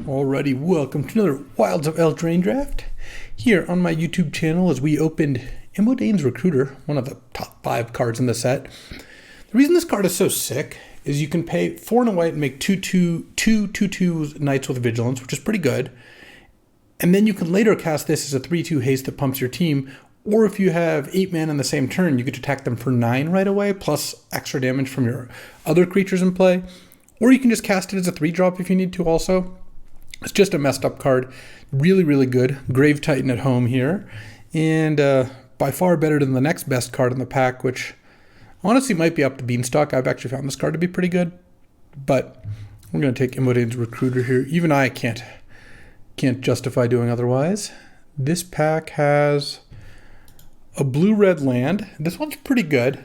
Alrighty, welcome to another Wilds of Eldraine draft here on my YouTube channel as we opened Imodane's Recruiter, one of the top 5 cards in the set. The reason this card is so sick is you can pay 4 and a white and make 2/2 Knights with Vigilance, which is pretty good. And then you can later cast this as a 3/2 haste that pumps your team, or if you have 8 mana in the same turn, you get to attack them for 9 right away, plus extra damage from your other creatures in play. Or you can just cast it as a 3-drop if you need to also. It's just a messed up card. Really, really good. Grave Titan at home here. And by far better than the next best card in the pack, which honestly might be up to Beanstalk. I've actually found this card to be pretty good. But we're going to take Imodane's Recruiter here. Even I can't justify doing otherwise. This pack has a blue-red land. This one's pretty good.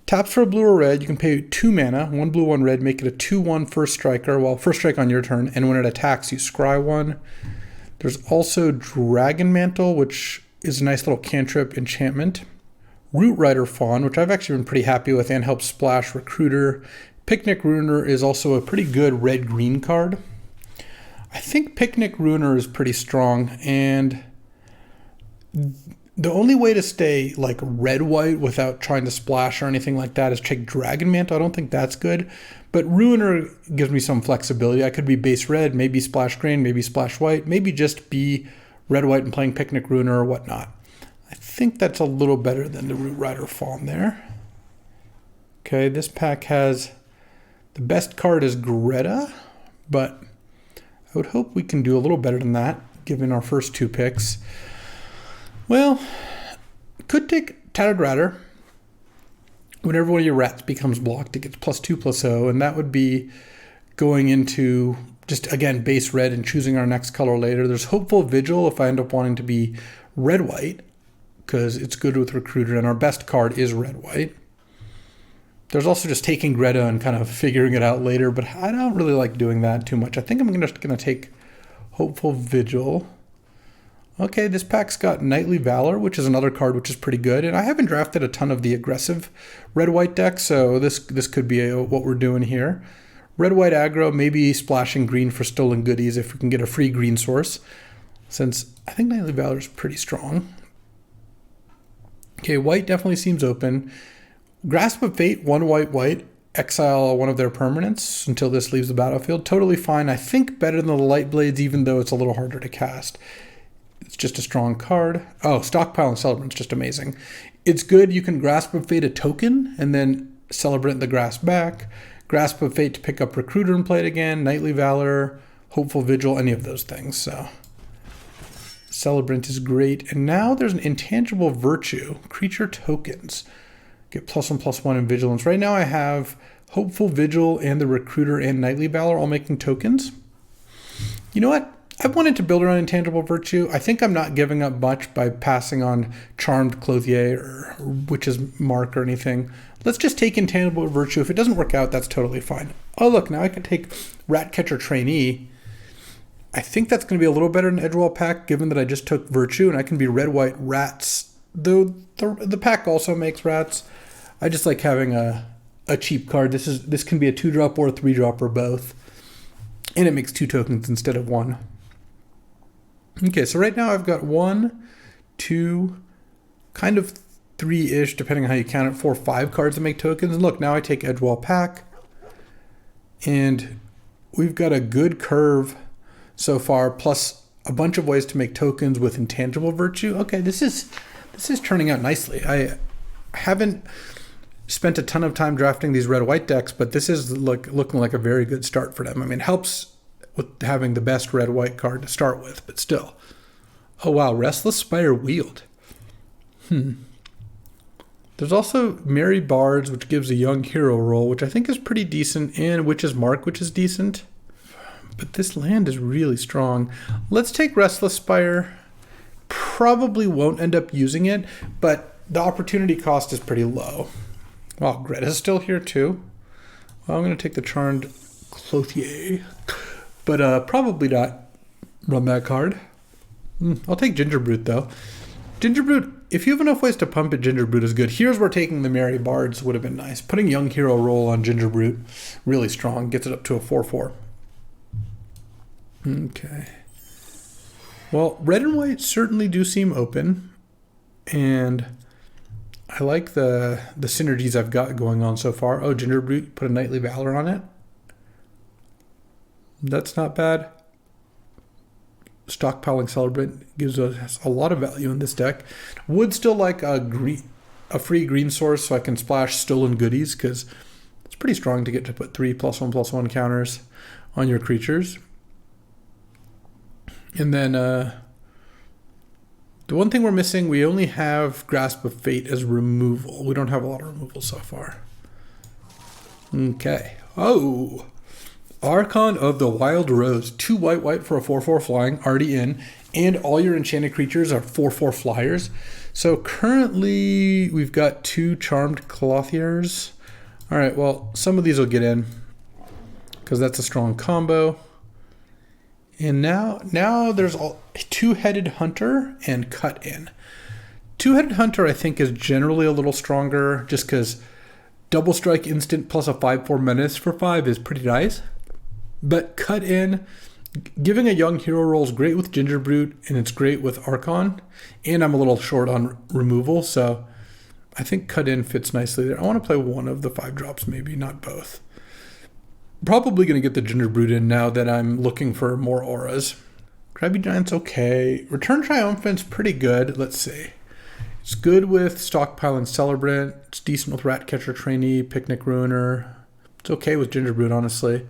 Taps for a blue or red, you can pay 2 mana, 1 blue, 1 red, make it a 2/1 first striker, well, first strike on your turn, and when it attacks, you scry 1. There's also Dragon Mantle, which is a nice little cantrip enchantment. Root Rider Fawn, which I've actually been pretty happy with and helps splash Recruiter. Picnic Ruiner is also a pretty good red-green card. I think Picnic Ruiner is pretty strong, and the only way to stay like red-white without trying to splash or anything like that is check Dragon Mantle. I don't think that's good, but Ruiner gives me some flexibility. I could be base red, maybe splash green, maybe splash white, maybe just be red-white and playing Picnic Ruiner or whatnot. I think that's a little better than the Root Rider Fawn there. Okay, this pack has the best card is Greta, but I would hope we can do a little better than that given our first 2 picks. Well, could take Tattered Ratter. Whenever one of your rats becomes blocked, it gets +2/+0, and that would be going into just, again, base red and choosing our next color later. There's Hopeful Vigil if I end up wanting to be red-white, because it's good with Recruiter, and our best card is red-white. There's also just taking Greta and kind of figuring it out later, but I don't really like doing that too much. I think I'm just going to take Hopeful Vigil. Okay, this pack's got Knightly Valor, which is another card which is pretty good. And I haven't drafted a ton of the aggressive red-white deck, so this could be what we're doing here. Red-white aggro, maybe splashing green for stolen goodies if we can get a free green source, since I think Knightly Valor is pretty strong. Okay, white definitely seems open. Grasp of Fate, 1 white, exile one of their permanents until this leaves the battlefield. Totally fine. I think better than the Light Blades, even though it's a little harder to cast. It's just a strong card. Oh, Stockpile and Celebrant's just amazing. It's good. You can Grasp of Fate a token and then Celebrant the Grasp back. Grasp of Fate to pick up Recruiter and play it again. Knightly Valor, Hopeful Vigil, any of those things. So Celebrant is great. And now there's an Intangible Virtue. Creature tokens. Get +1/+1 in Vigilance. Right now I have Hopeful Vigil and the Recruiter and Knightly Valor all making tokens. You know what? I wanted to build around Intangible Virtue. I think I'm not giving up much by passing on Charmed Clothier or Witch's Mark or anything. Let's just take Intangible Virtue. If it doesn't work out, that's totally fine. Oh, look, now I can take Ratcatcher Trainee. I think that's going to be a little better than Edgewall pack, given that I just took Virtue, and I can be red-white rats. Though the pack also makes rats. I just like having a cheap card. This can be a 2-drop or a 3-drop or both. And it makes 2 tokens instead of 1. Okay, so right now I've got 1, 2, kind of 3-ish, depending on how you count it, 4, 5 cards that make tokens. And look, now I take Edgewall pack. And we've got a good curve so far, plus a bunch of ways to make tokens with Intangible Virtue. Okay, this is turning out nicely. I haven't spent a ton of time drafting these red-white decks, but this is looking like a very good start for them. I mean, it helps with having the best red-white card to start with, but still. Oh wow, Restless Spire Wield. There's also Merry Bards, which gives a young hero roll, which I think is pretty decent, and Witch's Mark, which is decent. But this land is really strong. Let's take Restless Spire. Probably won't end up using it, but the opportunity cost is pretty low. Well, Greta's still here too. Well, I'm going to take the Charmed Clothier. But probably not run that card. I'll take Gingerbrute, though. Gingerbrute, if you have enough ways to pump it, Gingerbrute is good. Here's where taking the Merry Bards would have been nice. Putting Young Hero Roll on Gingerbrute, really strong, gets it up to a 4/4. Okay. Well, red and white certainly do seem open, and I like the synergies I've got going on so far. Oh, Gingerbrute, put a Knightly Valor on it. That's not bad. Stockpiling Celebrant gives us a lot of value in this deck. Would still like a free green source so I can splash Stolen Goodies, because it's pretty strong to get to put 3 +1/+1 counters on your creatures. And then the one thing we're missing, we only have Grasp of Fate as removal. We don't have a lot of removal so far. Okay. Oh, Archon of the Wild Rose. 2 white for a 4/4 flying, already in. And all your enchanted creatures are 4/4 flyers. So currently we've got 2 Charmed Clothiers. All right, well, some of these will get in because that's a strong combo. And now there's 2-Headed Hunter and Cut In. 2-Headed Hunter I think is generally a little stronger just because double strike instant plus a 5/4 menace for 5 is pretty nice. But Cut In, giving a young hero roll is great with Gingerbrute and it's great with Archon. And I'm a little short on removal, so I think Cut In fits nicely there. I want to play one of the 5 drops maybe, not both. Probably going to get the Gingerbrute in now that I'm looking for more auras. Grabby Giant's okay. Return Triumphant's pretty good. Let's see. It's good with Stockpiling Celebrant. It's decent with Ratcatcher Trainee, Picnic Ruiner. It's okay with Gingerbrute, honestly.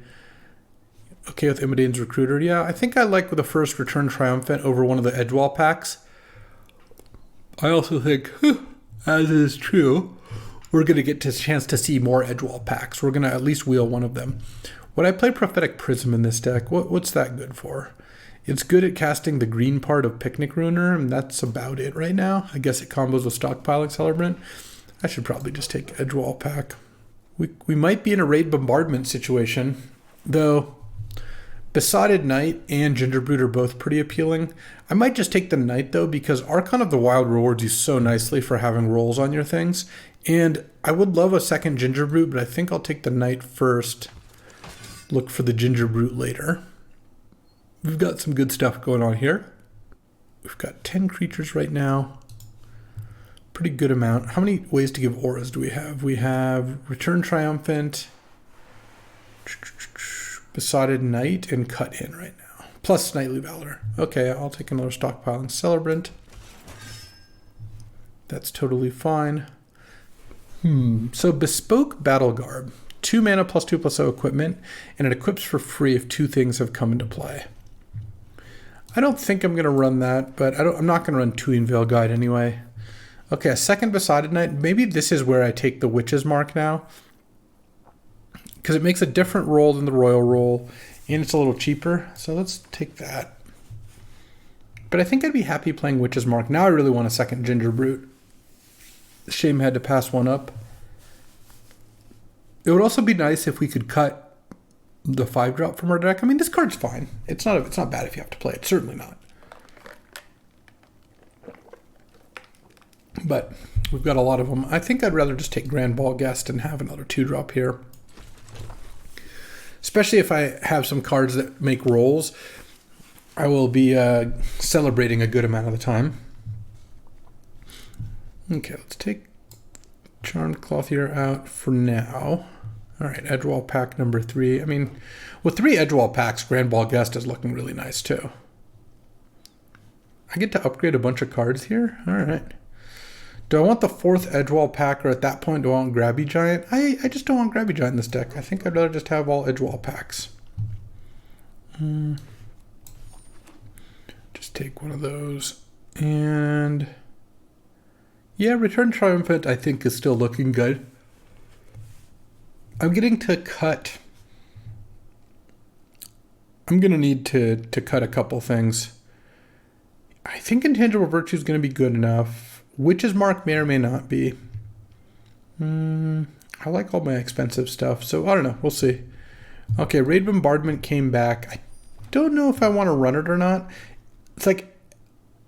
Okay with Imidane's Recruiter. Yeah, I think I like the first Return Triumphant over one of the Edgewall packs. I also think, as is true, we're going to get a chance to see more Edgewall packs. We're going to at least wheel one of them. Would I play Prophetic Prism in this deck? What's that good for? It's good at casting the green part of Picnic Ruiner, and that's about it right now. I guess it combos with Stockpiling Celebrant. I should probably just take Edgewall pack. We might be in a Raid Bombardment situation, though Besotted Knight and Gingerbrute are both pretty appealing. I might just take the Knight, though, because Archon of the Wild rewards you so nicely for having rolls on your things. And I would love a second Gingerbrute, but I think I'll take the Knight first. Look for the Gingerbrute later. We've got some good stuff going on here. We've got 10 creatures right now. Pretty good amount. How many ways to give auras do we have? We have Return Triumphant, Besotted Knight, and Cut In right now. Plus Knightly Valor. Okay, I'll take another Stockpiling Celebrant. That's totally fine. So Bespoke Battle Garb. 2 mana plus 2/+0 equipment, and it equips for free if 2 things have come into play. I don't think I'm going to run that, but I'm not going to run Tuine Veil Guide anyway. Okay, a second Besotted Knight. Maybe this is where I take the Witch's Mark now, because it makes a different roll than the Royal Roll, and it's a little cheaper, so let's take that. But I think I'd be happy playing Witch's Mark. Now I really want a second Gingerbrute. Shame I had to pass one up. It would also be nice if we could cut the 5-drop from our deck. I mean, this card's fine. It's not bad if you have to play it. Certainly not. But we've got a lot of them. I think I'd rather just take Grand Ball Guest and have another 2-drop here. Especially if I have some cards that make rolls. I will be celebrating a good amount of the time. Okay, let's take Charmed Clothier out for now. All right, Edgewall pack number 3. I mean, with 3 Edgewall packs, Grand Ball Guest is looking really nice too. I get to upgrade a bunch of cards here? All right. Do I want the 4th Edgewall pack, or at that point, do I want Grabby Giant? I just don't want Grabby Giant in this deck. I think I'd rather just have all Edgewall packs. Just take one of those. And yeah, Return Triumphant I think is still looking good. I'm getting to cut. I'm going to need to cut a couple things. I think Intangible Virtue is going to be good enough. Witch's Mark may or may not be. I like all my expensive stuff, so I don't know. We'll see. Okay, Raid Bombardment came back. I don't know if I want to run it or not. It's like,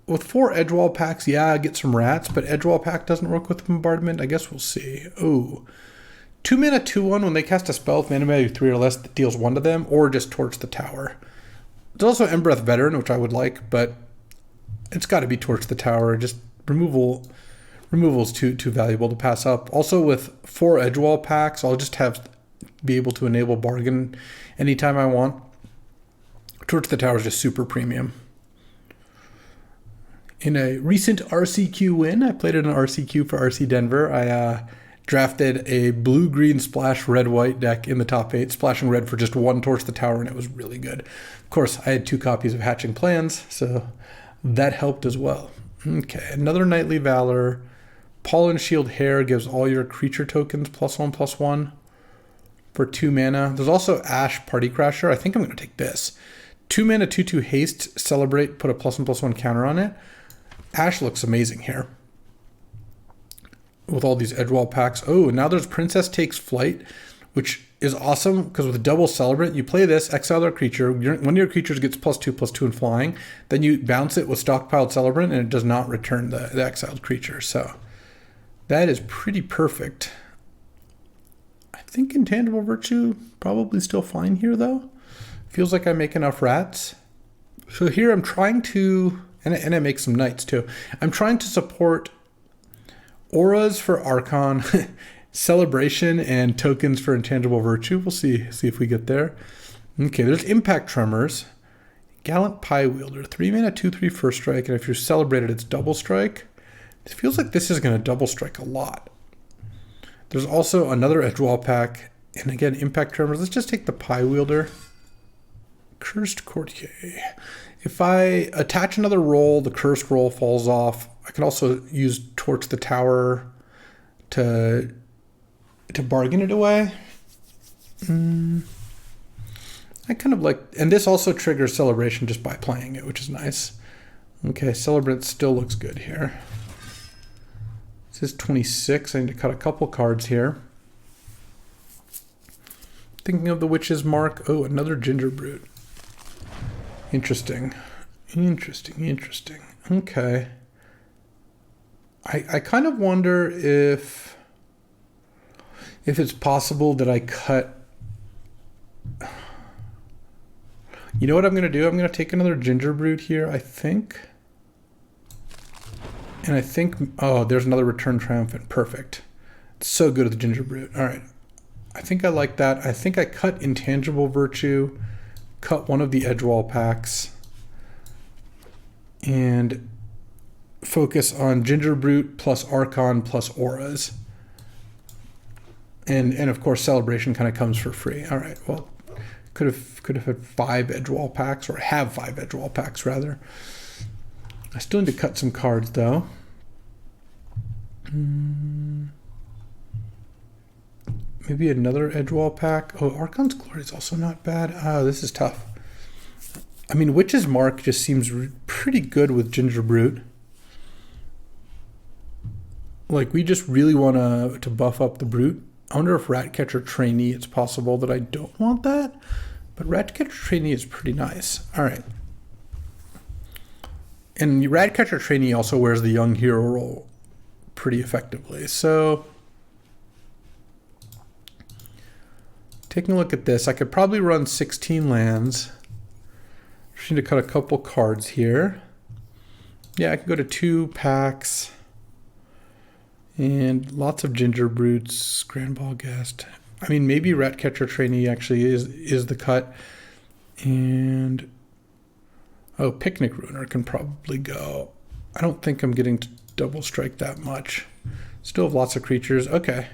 with 4 Edgewall packs, yeah, I get some rats, but Edgewall pack doesn't work with Bombardment. I guess we'll see. Oh, 2 mana 2/1 when they cast a spell with mana value 3 or less that deals 1 to them, or just Torch the Tower. There's also Embereth Veteran, which I would like, but it's got to be Torch the Tower. Just removal is too valuable to pass up. Also with 4 Edgewall packs, I'll just be able to enable Bargain anytime I want. Torch the Tower is just super premium. In a recent RCQ win, I played in an RCQ for RC Denver. I drafted a blue-green splash red-white deck in the top 8, splashing red for just 1 Torch the Tower, and it was really good. Of course, I had 2 copies of Hatching Plans, so that helped as well. Okay, another Knightly Valor. Pollen Shield Hair gives all your creature tokens +1/+1 for 2 mana. There's also Ash Party Crasher. I think I'm going to take this. 2 mana, 2/2 haste, celebrate, put a +1/+1 counter on it. Ash looks amazing here with all these Edgewall packs. Oh, now there's Princess Takes Flight, which is awesome because with a double Celebrant, you play this, exile their creature. One of your creatures gets +2/+2 in flying. Then you bounce it with Stockpiled Celebrant, and it does not return the exiled creature. So that is pretty perfect. I think Intangible Virtue probably still fine here, though. Feels like I make enough rats. So here I'm trying to, and I make some knights too. I'm trying to support auras for Archon, celebration, and tokens for Intangible Virtue. We'll see if we get there. Okay, there's Impact Tremors. Gallant Pie Wielder, 3 mana, 2/3 first strike, and if you're celebrated, it's double strike. It feels like this is going to double strike a lot. There's also another Edgewall pack, and again, Impact Tremors. Let's just take the Pie Wielder. Cursed Courtier. If I attach another roll, the cursed roll falls off. I can also use Torch the Tower to bargain it away. I kind of like, and this also triggers Celebration just by playing it, which is nice. Okay, Celebrant still looks good here. This is 26. I need to cut a couple cards here. Thinking of the Witch's Mark. Oh, another Gingerbrute. Interesting. Okay. I kind of wonder if it's possible that I cut. You know what I'm going to do? I'm going to take another Gingerbrute here, I think. And I think, oh, there's another Return Triumphant. Perfect. It's so good at the Gingerbrute. All right. I think I like that. I think I cut Intangible Virtue, cut one of the Edgewall packs, and focus on Gingerbrute plus Archon plus Auras. And of course, Celebration kind of comes for free. All right, well, could have had 5 Edgewall packs, or have 5 Edgewall packs, rather. I still need to cut some cards, though. Maybe another Edgewall pack. Oh, Archon's Glory is also not bad. Oh, this is tough. I mean, Witch's Mark just seems pretty good with Gingerbrute. Like, we just really want to buff up the Brute. I wonder if Ratcatcher Trainee, it's possible that I don't want that. But Ratcatcher Trainee is pretty nice. All right. And Ratcatcher Trainee also wears the Young Hero role pretty effectively. So, taking a look at this, I could probably run 16 lands. Just need to cut a couple cards here. Yeah, I can go to 2 packs. And lots of Gingerbrutes, Grand Ball Guest. I mean, maybe Ratcatcher Trainee actually is the cut. And, oh, Picnic Ruiner can probably go. I don't think I'm getting to double strike that much. Still have lots of creatures. Okay.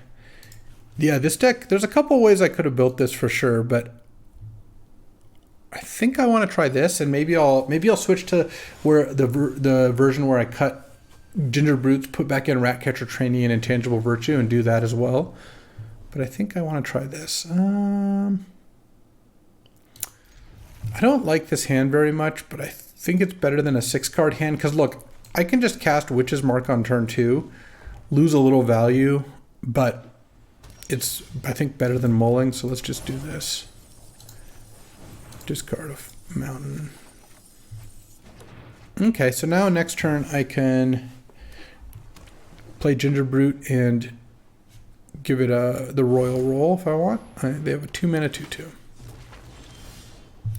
Yeah, this deck, there's a couple ways I could have built this for sure, but I think I want to try this, and maybe I'll switch to where the version where I cut Gingerbrutes, put back in Ratcatcher Trainee and Intangible Virtue, and do that as well. But I think I want to try this. I don't like this hand very much, but I think it's better than a 6-card hand, because look, I can just cast Witch's Mark on turn 2, lose a little value, but it's, I think, better than mulling, so let's just do this. Discard a mountain. Okay, so now next turn I can play Gingerbrute and give it the Royal Roll if I want. They have a 2 mana 2/2.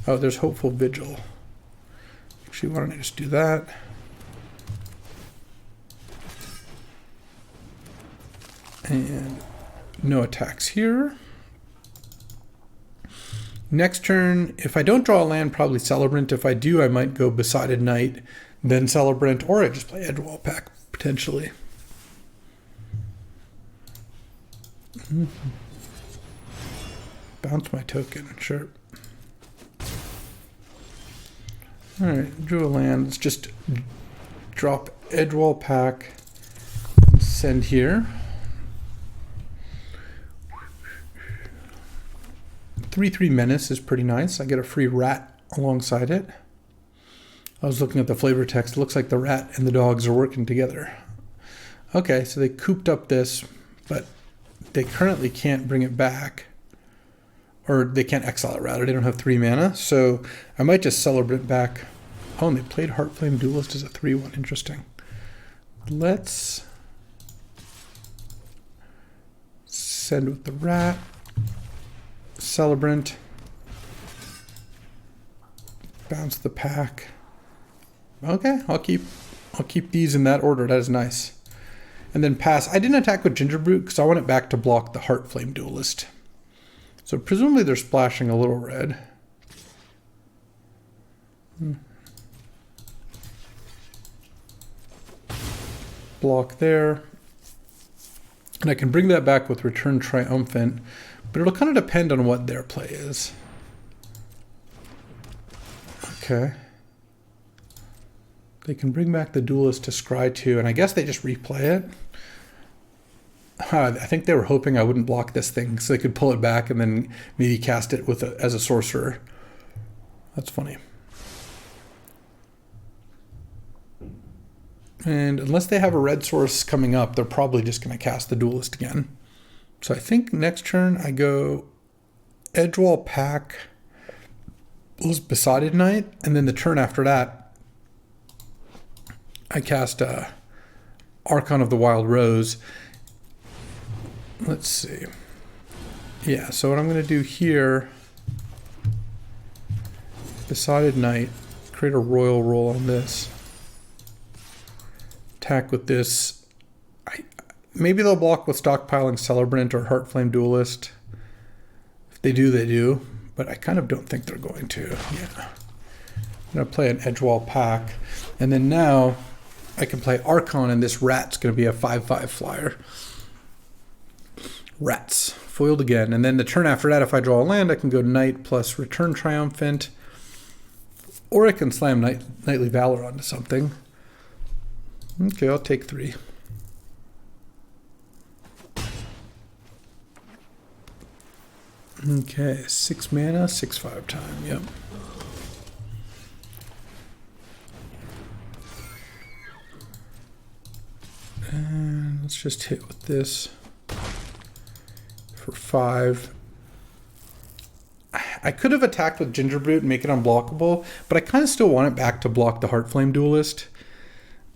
Oh, there's Hopeful Vigil. Actually, why don't I just do that? And no attacks here. Next turn, if I don't draw a land, probably Celebrant. If I do, I might go Besotted Knight, then Celebrant, or I just play Edgewall Pack, potentially. Bounce my token, sure. Alright, drew a land. Let's just drop Edgewall Pack, send here. 3/3 Menace is pretty nice. I get a free rat alongside it. I was looking at the flavor text. It looks like the rat and the dogs are working together. Okay, so they cooped up this, but they currently can't bring it back. Or they can't exile it, rather. They don't have 3 mana, so I might just Celebrate back. Oh, and they played Heartflame Duelist as a 3/1. Interesting. Let's send with the rat. Celebrant. Bounce the pack. Okay, I'll keep these in that order. That is nice. And then pass. I didn't attack with Gingerbrute because I want it back to block the Heartflame Duelist. So presumably they're splashing a little red. Block there. And I can bring that back with Return Triumphant, but it'll kind of depend on what their play is. Okay. They can bring back the Duelist to scry 2, and I guess they just replay it. I think they were hoping I wouldn't block this thing so they could pull it back and then maybe cast it with as a sorcerer. That's funny. And unless they have a red source coming up, they're probably just going to cast the Duelist again. So I think next turn I go Edgewall Pack, Besotted Knight, and then the turn after that I cast Archon of the Wild Rose. Let's see. Yeah, so what I'm going to do here, Besotted Knight, create a royal roll on this. Attack with this. Maybe they'll block with Stockpiling Celebrant or Heartflame Duelist. If they do, they do. But I kind of don't think they're going to. Yeah. I'm going to play an Edgewall Pack. And then now I can play Archon, and this rat's going to be a 5/5 flyer. Rats. Foiled again. And then the turn after that, if I draw a land, I can go Knight plus Return Triumphant. Or I can slam Knightly Valor onto something. Okay, I'll take 3. Okay, 6 mana, 6/5 time, yep. And let's just hit with this for 5. I could have attacked with Gingerbrute and make it unblockable, but I kind of still want it back to block the Heartflame Duelist.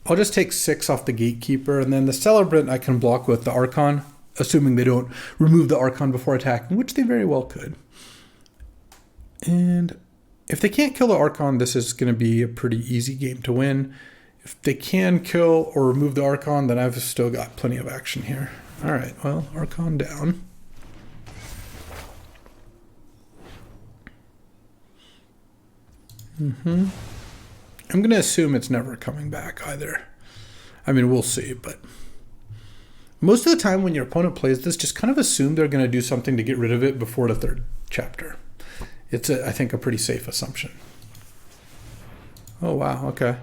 I'll just take 6 off the Gatekeeper, and then the Celebrant I can block with the Archon, assuming they don't remove the Archon before attacking, which they very well could. And if they can't kill the Archon, this is going to be a pretty easy game to win. If they can kill or remove the Archon, then I've still got plenty of action here. All right, well, Archon down. I'm going to assume it's never coming back either. I mean, we'll see, but most of the time when your opponent plays this, just kind of assume they're going to do something to get rid of it before the 3rd chapter. It's, I think, a pretty safe assumption. Oh, wow, okay.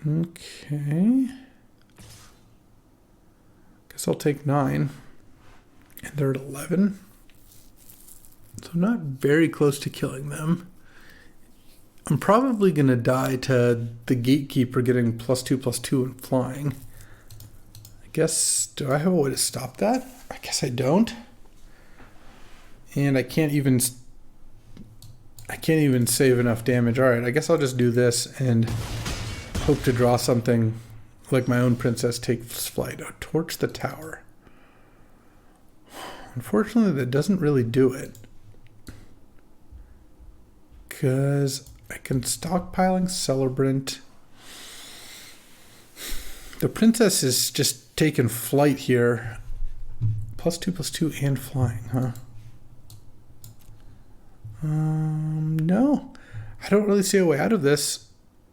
Okay. Guess I'll take 9. And they're at 11. So I'm not very close to killing them. I'm probably going to die to the Gatekeeper getting +2/+2 and flying. I guess, do I have a way to stop that? I guess I don't. And I can't even save enough damage. All right, I guess I'll just do this and hope to draw something like my own Princess Takes Flight. Oh, Torch the Tower. Unfortunately, that doesn't really do it. because I can stockpiling Celebrant. The princess is just taking flight here. +2/+2 and flying, huh? No. I don't really see a way out of this.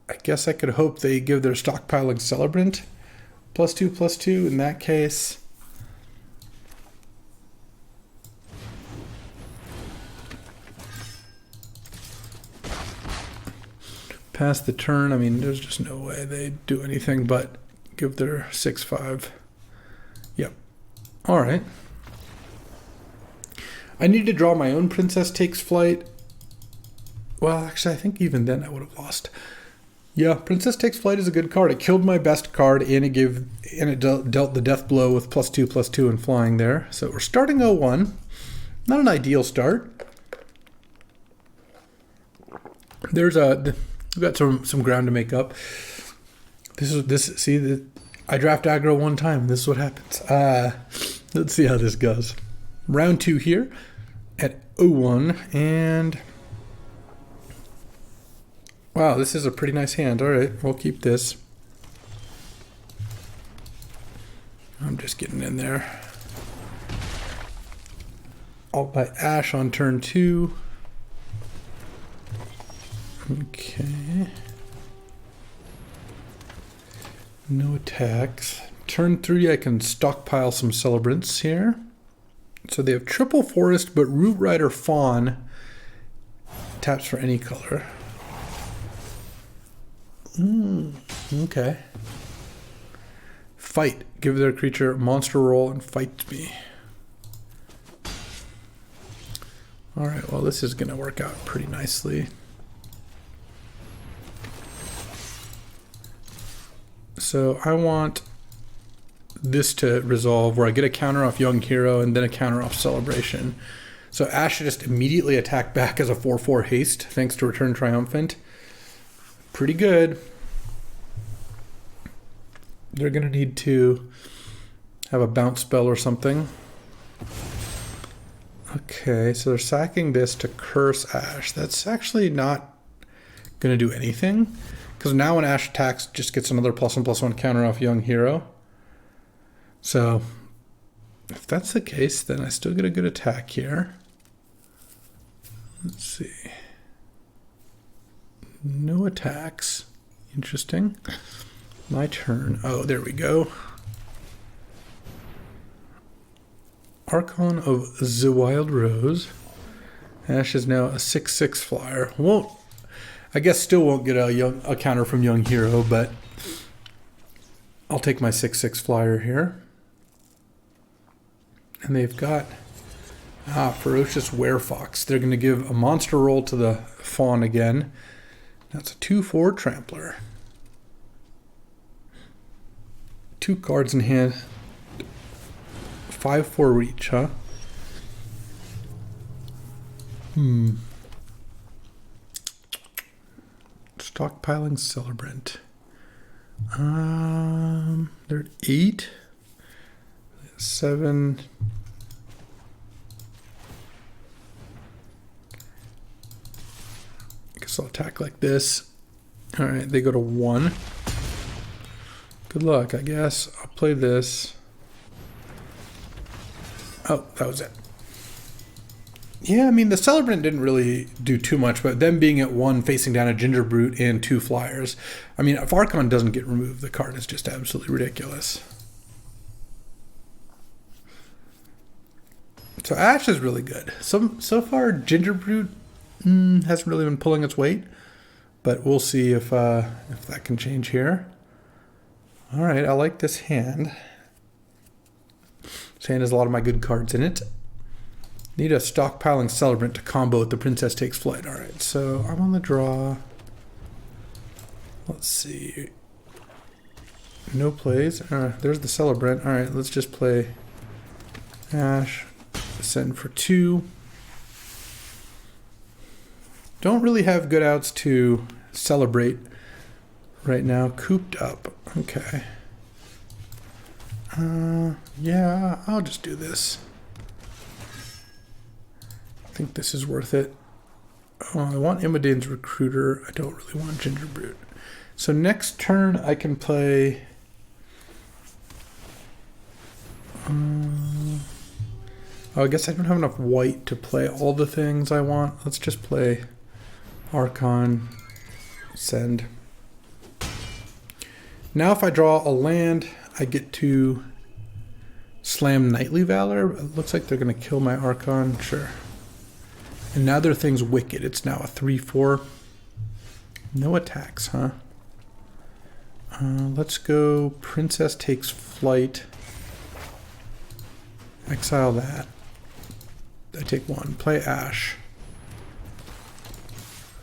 I guess I could hope they give their stockpiling Celebrant +2/+2 in that case. Past the turn, I mean, there's just no way they do anything but give their 6/5. Yep. All right. I need to draw my own Princess Takes Flight. Well, actually, I think even then I would have lost. Yeah, Princess Takes Flight is a good card. It killed my best card, and it dealt the death blow with +2/+2 and flying there. So we're starting 0-1. Not an ideal start. We've got some ground to make up. I draft aggro one time. This is what happens. Let's see how this goes. Round 2 here at 0-1, and wow, this is a pretty nice hand. All right, we'll keep this. I'm just getting in there. Alt by Ash on turn 2. Okay. No attacks. Turn 3, I can stockpile some Celebrants here. So they have triple forest, but Root Rider Fawn taps for any color. Okay. Fight. Give their creature monster roll and fight me. Alright, well, this is going to work out pretty nicely. So I want this to resolve where I get a counter off Young Hero and then a counter off Celebration. So Ash should just immediately attack back as a 4/4 haste thanks to Return Triumphant. Pretty good. They're going to need to have a bounce spell or something. Okay, so they're sacking this to curse Ash. That's actually not going to do anything, because now when Ash attacks, just gets another +1/+1 counter off Young Hero. So if that's the case, then I still get a good attack here. Let's see. No attacks. Interesting. My turn. Oh, there we go. Archon of the Wild Rose. Ash is now a 6/6 flyer. I guess still won't get a counter from Young Hero, but I'll take my 6/6 flyer here. And they've got Ferocious Werefox. They're going to give a monster roll to the Fawn again. That's a 2/4 Trampler. 2 cards in hand. 5/4 reach, huh? Stockpiling Celebrant. They're at 8. 7. I guess I'll attack like this. Alright, they go to 1. Good luck, I guess. I'll play this. Oh, that was it. Yeah, I mean, the Celebrant didn't really do too much, but them being at 1, facing down a Ginger Brute and 2 flyers. I mean, if Archon doesn't get removed, the card is just absolutely ridiculous. So Ash is really good. So far, Ginger Brute hasn't really been pulling its weight, but we'll see if that can change here. All right, I like this hand. This hand has a lot of my good cards in it. Need a stockpiling Celebrant to combo with the Princess Takes Flight. All right, so I'm on the draw. Let's see. No plays. There's the Celebrant. All right, let's just play Ash. Send for 2. Don't really have good outs to celebrate right now. Cooped up. Okay. Yeah, I'll just do this. I think this is worth it. I want Imidane's Recruiter. I don't really want Ginger Brute. So next turn I can play... oh, I guess I don't have enough white to play all the things I want. Let's just play Archon, send. Now if I draw a land, I get to slam Knightly Valor. It looks like they're going to kill my Archon. Sure. And now their thing's wicked. It's now a 3/4. No attacks, huh? Let's go Princess Takes Flight. Exile that. I take 1. Play Ash.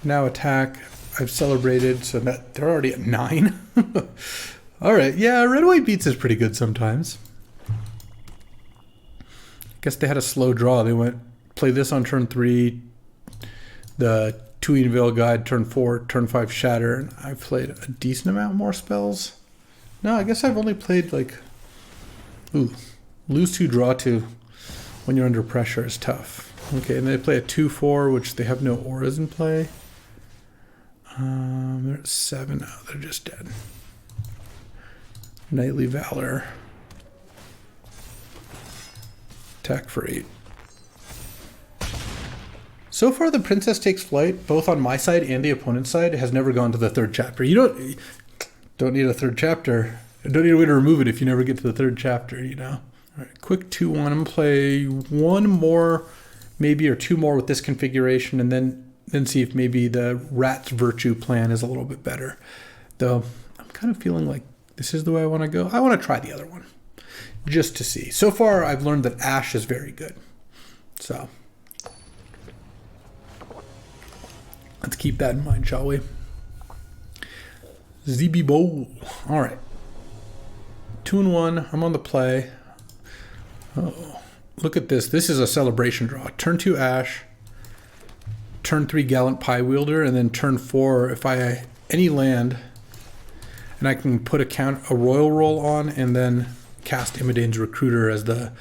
Now attack. I've celebrated, so that they're already at 9. Alright, yeah, red-white beats is pretty good sometimes. Guess they had a slow draw. They went play this on turn 3, the Tuine Veil Guide turn 4, turn 5 Shatter, and I've played a decent amount more spells. No, I guess I've only played like... Ooh, lose 2, draw 2 when you're under pressure is tough. Okay, and they play a 2/4, which they have no auras in play. They're at 7 now. They're just dead. Knightly Valor. Attack for 8. So far, the Princess Takes Flight, both on my side and the opponent's side, has never gone to the 3rd chapter. You don't need a 3rd chapter. You don't need a way to remove it if you never get to the 3rd chapter, you know. All right, quick 2/1. I'm going to play 1 more, maybe, or 2 more with this configuration, and then see if maybe the Rat's Virtue plan is a little bit better. Though, I'm kind of feeling like this is the way I want to go. I want to try the other one, just to see. So far, I've learned that Ash is very good. So, let's keep that in mind, shall we? ZB Bowl. All right. 2-1. I'm on the play. Oh, look at this. This is a celebration draw. Turn 2 Ash. Turn 3 Gallant Pie Wielder, and then turn 4 if I any land, and I can put a royal roll on, and then cast Imidane's Recruiter as the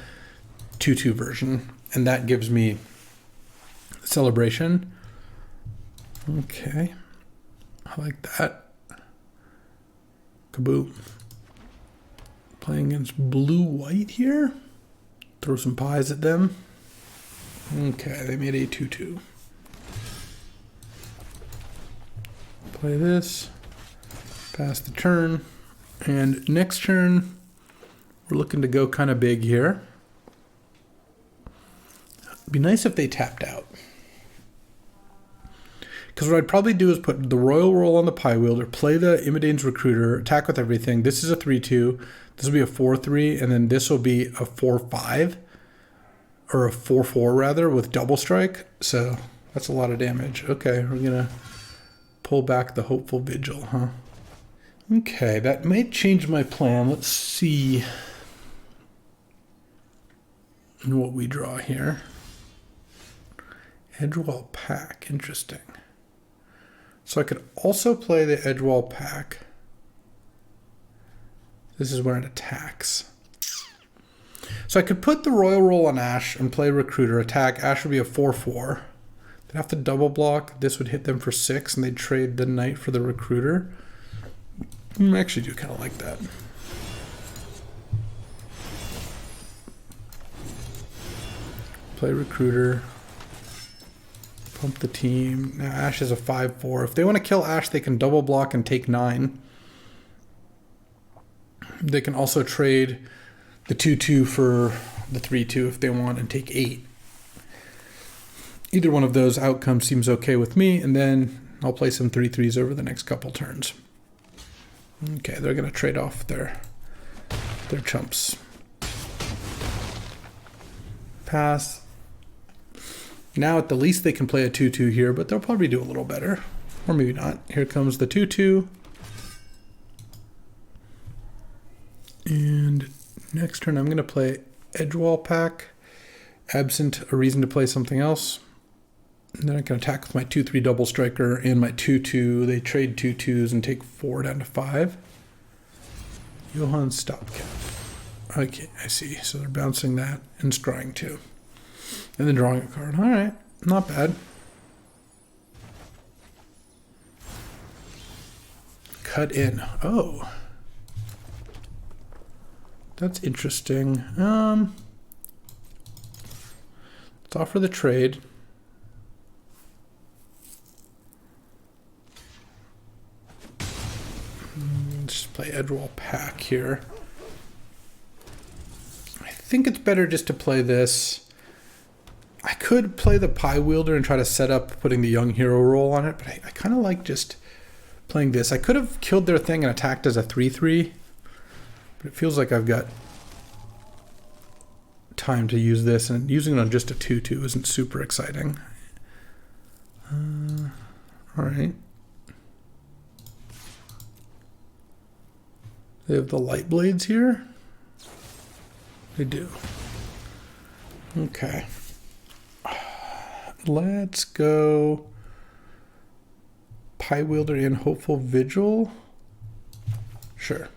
2/2 version, and that gives me celebration. Okay, I like that. Kaboom. Playing against blue-white here. Throw some pies at them. Okay, they made a 2/2. Play this. Pass the turn. And next turn, we're looking to go kind of big here. It'd be nice if they tapped out. Because what I'd probably do is put the royal roll on the Pie Wielder, play the Imidane's Recruiter, attack with everything. This is a 3/2. This will be a 4/3, and then this will be a 4/5, or a 4/4 rather, with double strike. So that's a lot of damage. Okay, we're gonna pull back the Hopeful Vigil, huh? Okay, that may change my plan. Let's see what we draw here. Edgewall Pack, interesting. So I could also play the Edgewall Pack. This is where it attacks. So I could put the Royal Roll on Ash and play Recruiter, attack. Ash would be a 4/4. They'd have to double block. This would hit them for 6, and they'd trade the Knight for the Recruiter. I actually do kind of like that. Play Recruiter. Pump the team. Now Ash is a 5/4. If they want to kill Ash, they can double block and take 9. They can also trade the 2/2 for the 3/2 if they want and take 8. Either one of those outcomes seems okay with me, and then I'll play some 3/3s over the next couple turns. Okay, they're going to trade off their chumps. Pass. Now at the least they can play a 2/2 here, but they'll probably do a little better. Or maybe not. Here comes the 2/2. And next turn I'm going to play Edgewall Pack, absent a reason to play something else. And then I can attack with my 2/3 double striker and my 2/2. They trade 2/2s and take 4 down to 5. Johann Stopcap. Okay, I see. So they're bouncing that and scrying 2. And then drawing a card. All right, not bad. cut in. Oh. That's interesting. Let's offer the trade. Just play Edgewall Pack here. I think it's better just to play this. I could play the Pie Wielder and try to set up putting the Young Hero roll on it, but I kind of like just playing this. I could have killed their thing and attacked as a 3/3, but it feels like I've got time to use this, and using it on just a 2/2 isn't super exciting. All right. They have the light blades here? They do. Okay. Let's go Pie Wielder and Hopeful Vigil. Sure.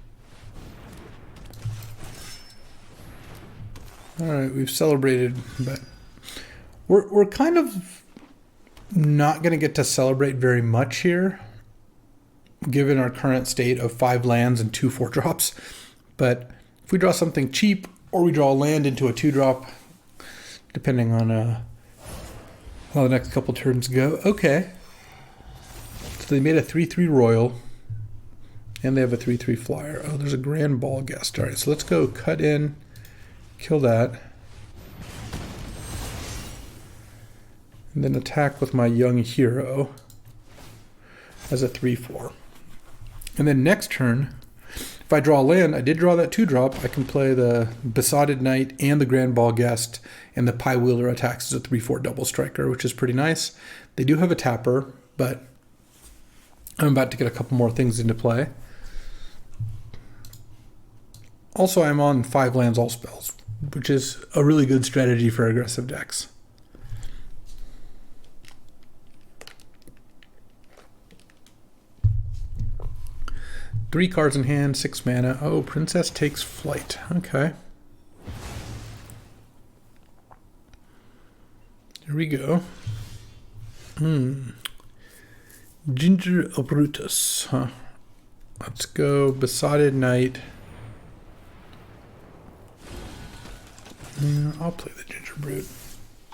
All right, we've celebrated, but we're kind of not going to get to celebrate very much here, given our current state of 5 lands and 2 4-drops. But if we draw something cheap, or we draw a land into a 2-drop, depending on how the next couple turns go. Okay. So they made a 3/3 Royal, and they have a 3/3 Flyer. Oh, there's a Grand Ball Guest. All right, so let's go cut in, kill that, and then attack with my Young Hero as a 3/4. And then next turn, if I draw a land, I did draw that 2-drop, I can play the Besotted Knight and the Grand Ball Guest, and the Pie Wielder attacks as a 3/4 double striker, which is pretty nice. They do have a tapper, but I'm about to get a couple more things into play. Also, I'm on 5 lands all spells, which is a really good strategy for aggressive decks. Three cards in hand, 6 mana. Oh, Princess Takes Flight. Okay. Here we go. Ginger Brutus. Huh. Let's go Besotted Knight. Yeah, I'll play the Ginger Brute.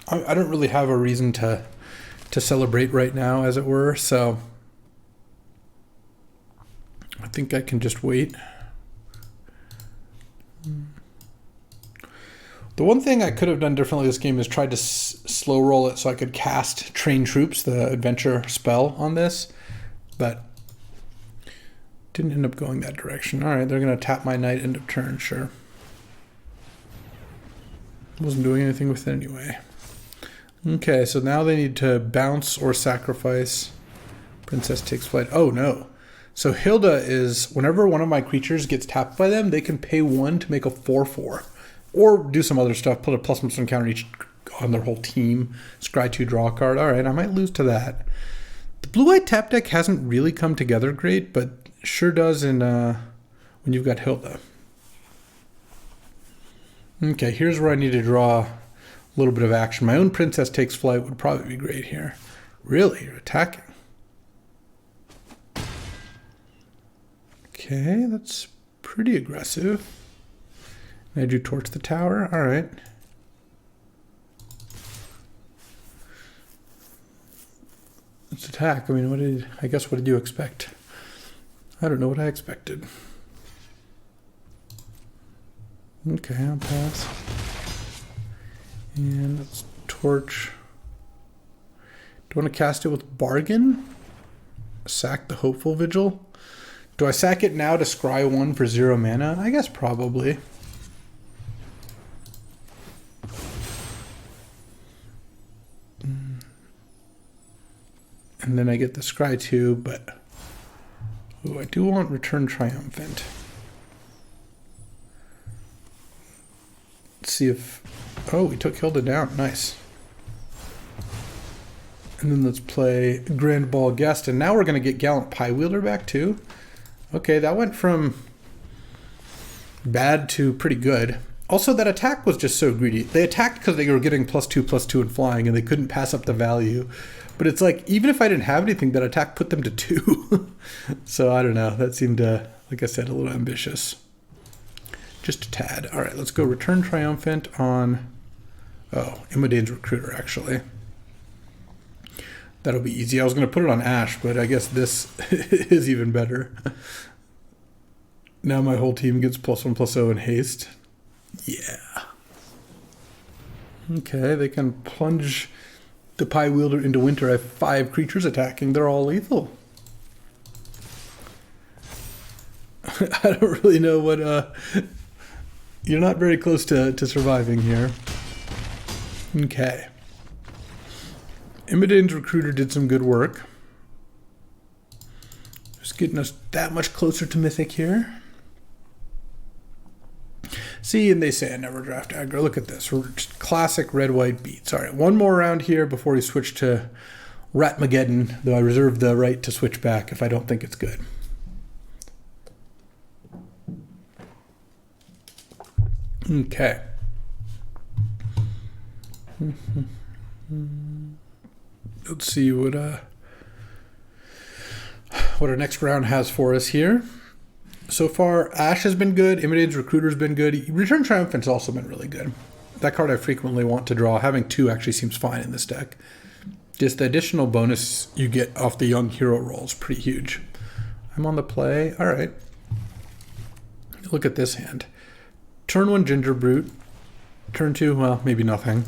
I don't really have a reason to celebrate right now, as it were, so I think I can just wait. The one thing I could have done differently this game is tried to slow roll it so I could cast Train Troops, the adventure spell, on this, but didn't end up going that direction. All right, they're going to tap my knight end of turn, sure. Wasn't doing anything with it anyway. Okay, so now they need to bounce or sacrifice. Princess Takes Flight. Oh, no. So Hilda is, whenever one of my creatures gets tapped by them, they can pay 1 to make a 4/4. Or do some other stuff, put a +1 counter each on their whole team. Scry 2, draw a card. All right, I might lose to that. The blue-white tap deck hasn't really come together great, but sure does in when you've got Hilda. Okay, here's where I need to draw a little bit of action. My own Princess Takes Flight would probably be great here. Really? You're attacking? Okay, that's pretty aggressive. I drew Torch the Tower. All right. Let's attack. I mean, what did you expect? I don't know what I expected. Okay, I'll pass. And let's Torch. Do I want to cast it with Bargain? Sack the Hopeful Vigil? Do I sack it now to scry 1 for 0 mana? I guess probably. And then I get the scry 2, but ooh, I do want Return Triumphant. Let's see if... Oh, we took Hilda down. Nice. And then let's play Grand Ball Guest. And now we're going to get Gallant Pie Wielder back too. Okay, that went from bad to pretty good. Also, that attack was just so greedy. They attacked because they were getting +2/+2 and flying, and they couldn't pass up the value But it's like, even if I didn't have anything, that attack put them to 2. So I don't know. That seemed, like I said, a little ambitious. Just a tad. All right, let's go Return Triumphant on, Immodane's Recruiter, actually. That'll be easy. I was going to put it on Ash, but I guess this is even better. Now my whole team gets +1/+0 in haste. Yeah. Okay, they can plunge the Pie Wielder into winter. I have 5 creatures attacking. They're all lethal. I don't really know what... You're not very close to surviving here. Okay. Immodane's Recruiter did some good work. Just getting us that much closer to Mythic here. See, and they say I never draft aggro. Look at this. Classic red-white beats. All right, one more round here before we switch to Ratmageddon, though I reserve the right to switch back if I don't think it's good. Okay. Let's see what our next round has for us here. So far, Ash has been good. Immodane's Recruiter's been good. Return Triumphant's also been really good. That card I frequently want to draw. Having 2 actually seems fine in this deck. Just the additional bonus you get off the Young Hero roll is pretty huge. I'm on the play. All right. Look at this hand. Turn 1, Ginger Brute. Turn 2, well, maybe nothing.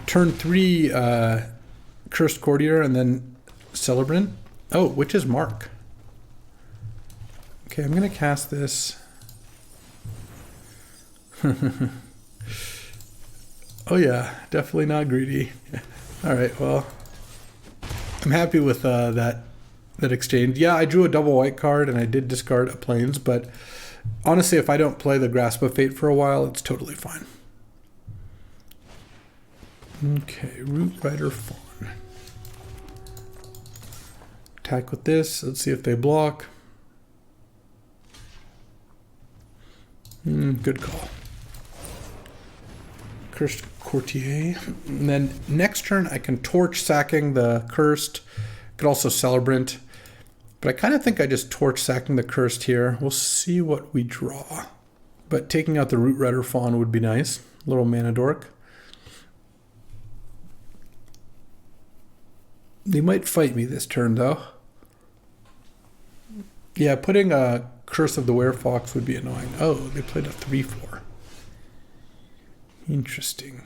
Turn 3, Cursed Courtier, and then Celebrant. Oh, Witch's Mark. Okay, I'm going to cast this. Oh yeah, definitely not greedy. All right, well, I'm happy with that exchange. Yeah, I drew a double white card and I did discard a Plains, but honestly, if I don't play the Grasp of Fate for a while, it's totally fine. Okay, Root Rider Fawn. Attack with this. Let's see if they block. Good call. Cursed Courtier. And then next turn I can Torch, sacking the Cursed. Could also Celebrant. But I kind of think I just Torch, sacking the Cursed here. We'll see what we draw. But taking out the Root Rider Fawn would be nice. Little mana dork. They might fight me this turn though. Yeah, putting a Curse of the Werefox would be annoying. Oh, they played a 3/4. Interesting.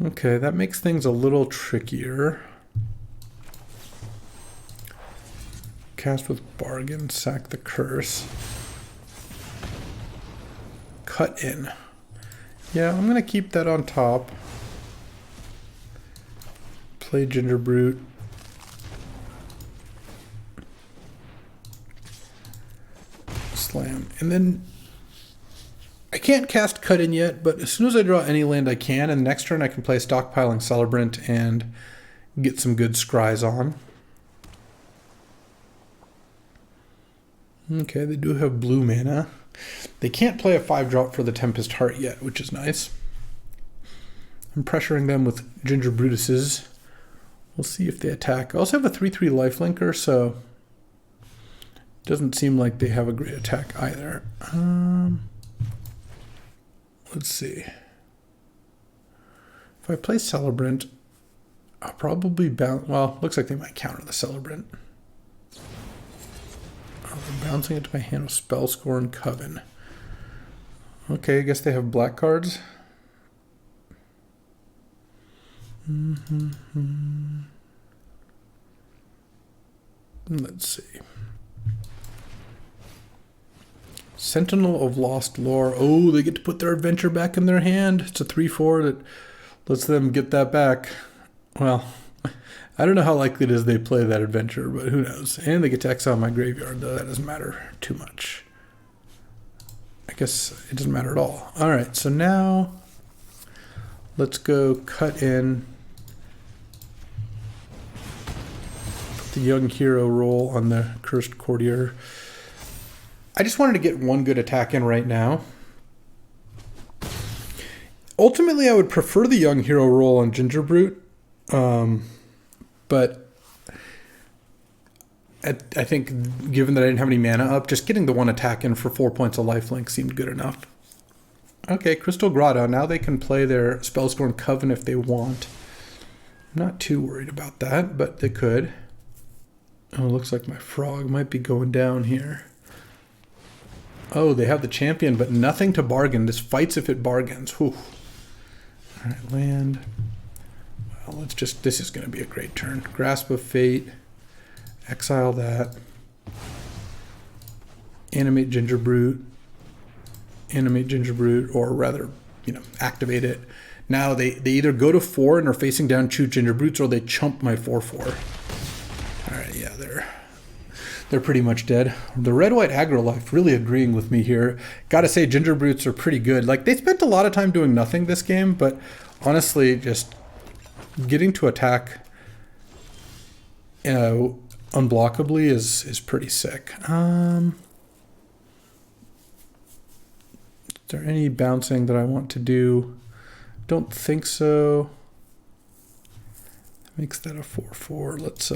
Okay, that makes things a little trickier. Cast with Bargain, sack the Curse. Cut in. Yeah, I'm going to keep that on top. Play Ginger Brute. Slam. And then I can't cast Cut In yet, but as soon as I draw any land I can, and next turn I can play Stockpiling Celebrant and get some good scries on. Okay, they do have blue mana. They can't play a 5-drop for the Tempest Heart yet, which is nice. I'm pressuring them with Ginger Brutuses. We'll see if they attack. I also have a 3/3 lifelinker, so it doesn't seem like they have a great attack either. Let's see. If I play Celebrant, I'll probably bounce. Well, looks like they might counter the Celebrant. Oh, they're bouncing it to my hand with Spellscorn Coven. Okay, I guess they have black cards. Let's see. Sentinel of Lost Lore. Oh, they get to put their adventure back in their hand. It's a 3/4 that lets them get that back. Well, I don't know how likely it is they play that adventure, but who knows. And they get to exile my graveyard, though that doesn't matter too much. I guess it doesn't matter at all. All right, so now let's go Cut In. Put the Young Hero roll on the Cursed Courtier. I just wanted to get one good attack in right now. Ultimately, I would prefer the Young Hero roll on Ginger Brute. But I think given that I didn't have any mana up, just getting the one attack in for 4 points of lifelink seemed good enough. Okay, Crystal Grotto. Now they can play their Spellscorn Coven if they want. I'm not too worried about that, but they could. Oh, it looks like my frog might be going down here. Oh, they have the champion, but nothing to bargain. This fights if it bargains. Whew. All right, land. Well, let's just... This is going to be a great turn. Grasp of Fate. Exile that. Animate Gingerbrute. Animate Gingerbrute, or rather, activate it. Now they either go to 4 and are facing down 2 Gingerbrutes, or they chump my 4/4. All right, yeah, they're pretty much dead. The red-white aggro life really agreeing with me here. Gotta say, Gingerbrutes are pretty good. Like, they spent a lot of time doing nothing this game, but honestly, just getting to attack unblockably is pretty sick. Is there any bouncing that I want to do? Don't think so. Makes that a 4/4. Let's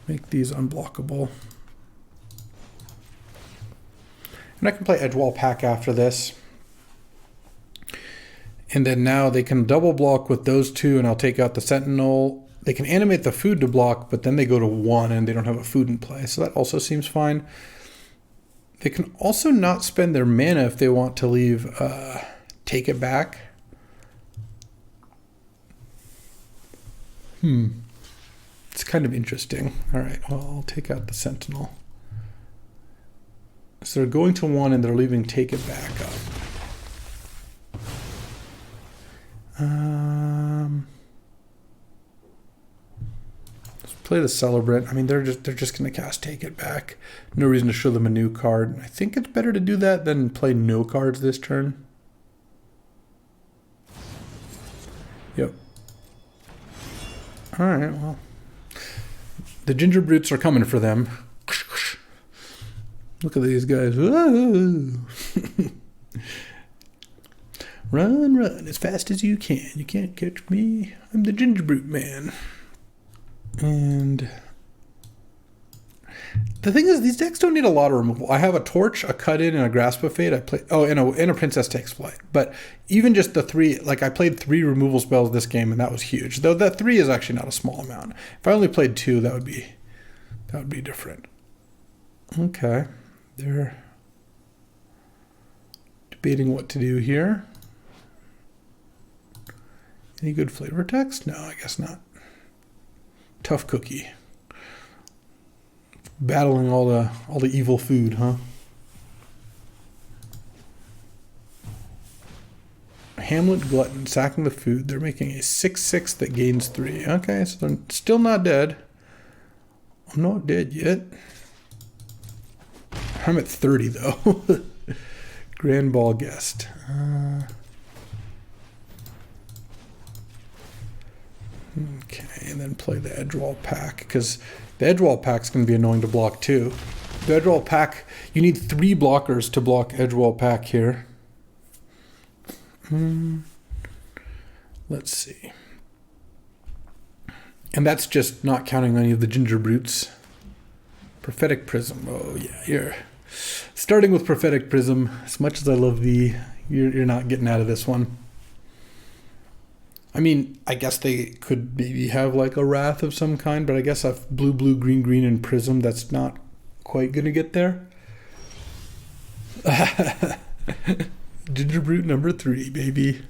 make these unblockable. And I can play Edgewall Pack after this. And then now they can double block with those two, and I'll take out the Sentinel. They can animate the food to block, but then they go to 1 and they don't have a food in play. So that also seems fine. They can also not spend their mana if they want to leave Take It Back. It's kind of interesting. All right, well, I'll take out the Sentinel. So they're going to 1 and they're leaving Take It Back up. Let's play the Celebrant. I mean, they're just going to cast Take It Back. No reason to show them a new card. I think it's better to do that than play no cards this turn. Yep. All right, well. The Gingerbrutes are coming for them. Look at these guys. Run, run as fast as you can. You can't catch me. I'm the Gingerbrute man. And the thing is, these decks don't need a lot of removal. I have a Torch, a Cut-In, and a Grasp of Fate. I play and a Princess Takes Flight. But even just the 3, like I played 3 removal spells this game, and that was huge. Though that 3 is actually not a small amount. If I only played 2, that would be different. Okay, they're debating what to do here. Any good flavor text? No, I guess not. Tough cookie. Battling all the evil food, huh? Hamlet Glutton, sacking the food. They're making a 6/6 that gains 3. Okay, so they're still not dead. I'm not dead yet. I'm at 30 though. Grand Ball Guest. Okay, and then play the Edgewall Pack, because the Edgewall Pack's going to be annoying to block too. The Edgewall Pack, you need 3 blockers to block Edgewall Pack here. Let's see. And that's just not counting any of the Gingerbrutes. Prophetic Prism. Oh yeah, you're starting with Prophetic Prism. As much as I love thee, you're not getting out of this one. I mean, I guess they could maybe have like a Wrath of some kind, but I guess a blue, blue, green, green, and Prism, that's not quite going to get there. Gingerbrute number 3, baby.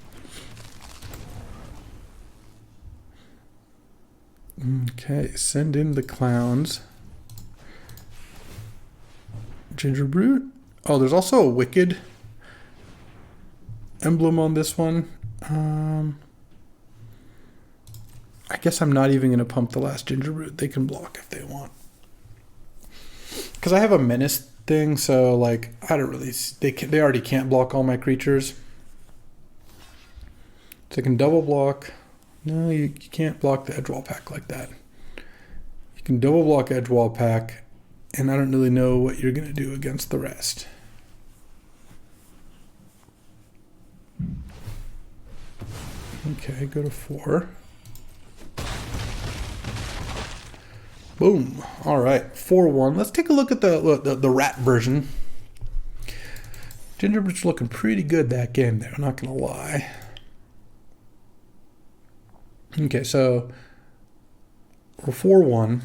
Okay, send in the clowns. Gingerbrute. Oh, there's also a Wicked emblem on this one. I guess I'm not even going to pump the last Gingerbrute. They can block if they want. Because I have a Menace thing, so like I don't really... They already can't block all my creatures. So they can double block. No, you can't block the Edgewall Pack like that. You can double block Edgewall Pack, and I don't really know what you're going to do against the rest. Okay, go to 4. Boom. All right, 4-1. Let's take a look at the rat version. Gingerbert's looking pretty good that game there, I'm not going to lie. Okay, so we're 4-1.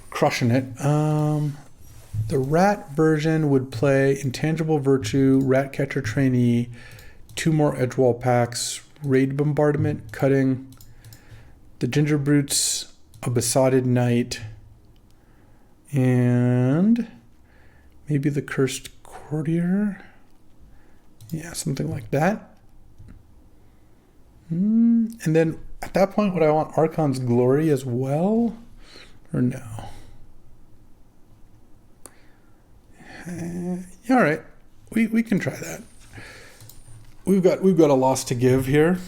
Crushing it. The rat version would play Intangible Virtue, Rat Catcher Trainee, 2 more Edgewall packs, Raid Bombardment, Cutting, the Ginger Brutes, a Besotted Knight, and maybe the Cursed Courtier. Yeah, something like that. And then at that point, would I want Archon's Glory as well? Or no? All right, we can try that. We've got a loss to give here.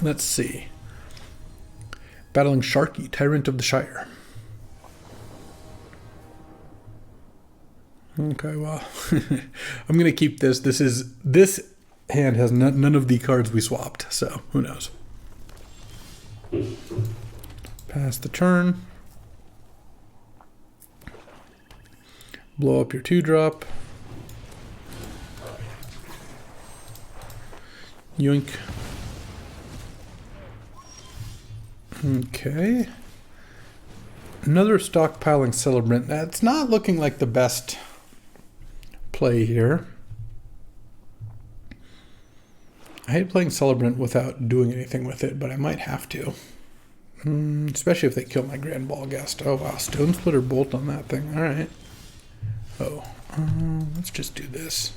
Let's see. Battling Sharky, Tyrant of the Shire. Okay, well, I'm gonna keep this. This hand has none of the cards we swapped, so who knows. Pass the turn. Blow up your 2-drop. Yoink. Okay. Another stockpiling Celebrant. That's not looking like the best play here. I hate playing Celebrant without doing anything with it, but I might have to. Especially if they kill my Grand Ball Guest. Oh wow, Stone Splitter Bolt on that thing. Alright. Oh, let's just do this.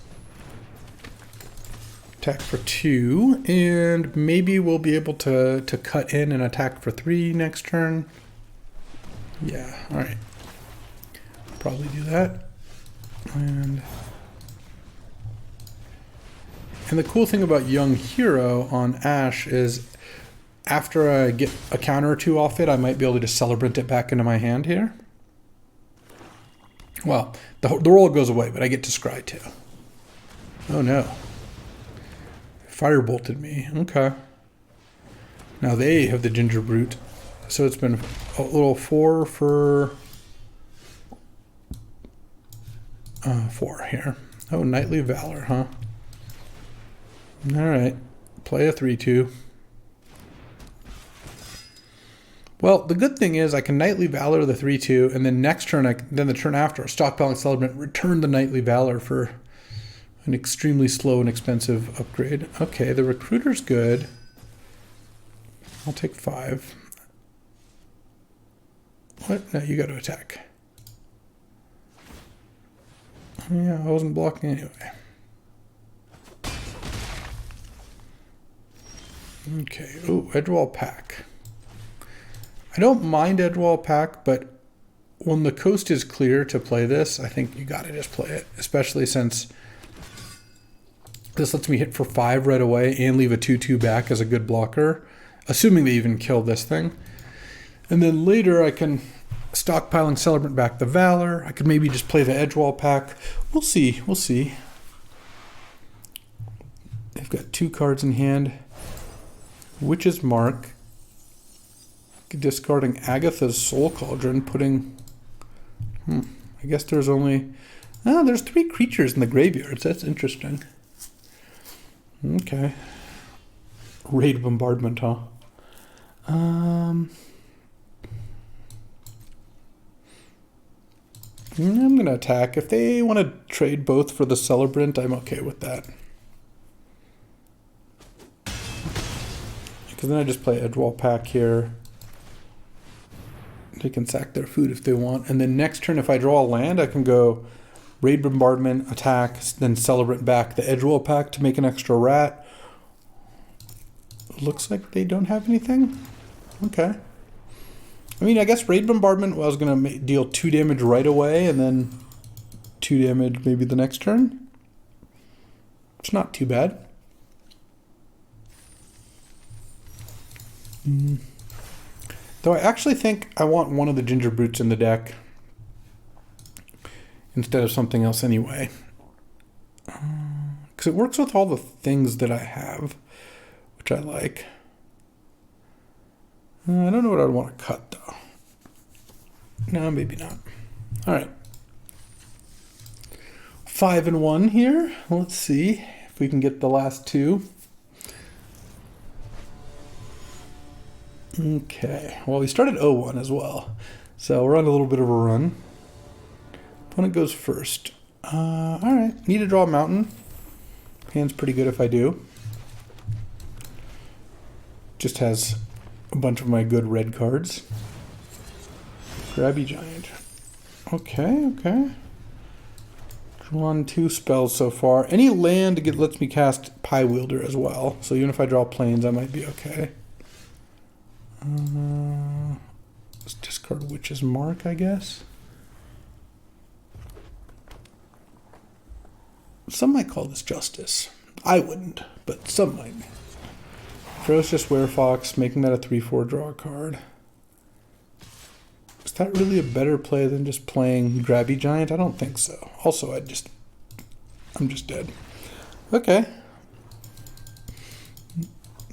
Attack for 2, and maybe we'll be able to cut in and attack for 3 next turn. Yeah, alright. Probably do that. And the cool thing about Young Hero on Ash is after I get a counter or 2 off it, I might be able to just Celebrant it back into my hand here. Well, the roll goes away, but I get to scry too. Oh no. Firebolted me. Okay. Now they have the Ginger Brute. So it's been a little 4 for 4 here. Oh, Knightly Valor, huh? Alright. Play a 3-2. Well, the good thing is I can Knightly Valor the 3-2, and then next turn, then the turn after, Stockpiling Celebrant, return the Knightly Valor for an extremely slow and expensive upgrade. Okay, the Recruiter's good. I'll take 5. What? No, you got to attack. Yeah, I wasn't blocking anyway. Okay, oh, Edgewall Pack. I don't mind Edgewall Pack, but when the coast is clear to play this, I think you got to just play it, especially since this lets me hit for 5 right away and leave a 2-2 back as a good blocker, assuming they even kill this thing. And then later I can Stockpiling Celebrant back the Valor. I could maybe just play the Edgewall Pack. We'll see. We'll see. They've got 2 cards in hand. Witch's Mark. Discarding Agatha's Soul Cauldron, putting... I guess there's only... there's 3 creatures in the graveyards. That's interesting. Okay. Raid Bombardment, huh? I'm going to attack. If they want to trade both for the Celebrant, I'm okay with that. Because then I just play Edgewall Pack here. They can sack their food if they want. And then next turn, if I draw a land, I can go Raid Bombardment, attack, then Celebrant back the Edgewall Pack to make an extra rat. Looks like they don't have anything. Okay. I mean, I guess Raid Bombardment was going to deal 2 damage right away, and then 2 damage maybe the next turn. It's not too bad. Though I actually think I want one of the Ginger Brutes in the deck. instead of something else anyway. Because it works with all the things that I have, which I like. I don't know what I'd want to cut, though. No, maybe not. All right. 5 and 1 here. Let's see if we can get the last two. Okay. Well, we started 0-1 as well. So we're on a little bit of a run. Opponent goes first. All right. Need to draw a mountain. Hand's pretty good if I do. Just has a bunch of my good red cards. Grabby Giant. Okay. Drawn 2 spells so far. Any land lets me cast Pie Wielder as well. So even if I draw planes, I might be okay. Let's discard Witch's Mark, I guess. Some might call this Justice. I wouldn't, but some might. Ferocious Werefox, making that a 3/4 draw card. Is that really a better play than just playing Grabby Giant? I don't think so. Also, I'm just dead. Okay.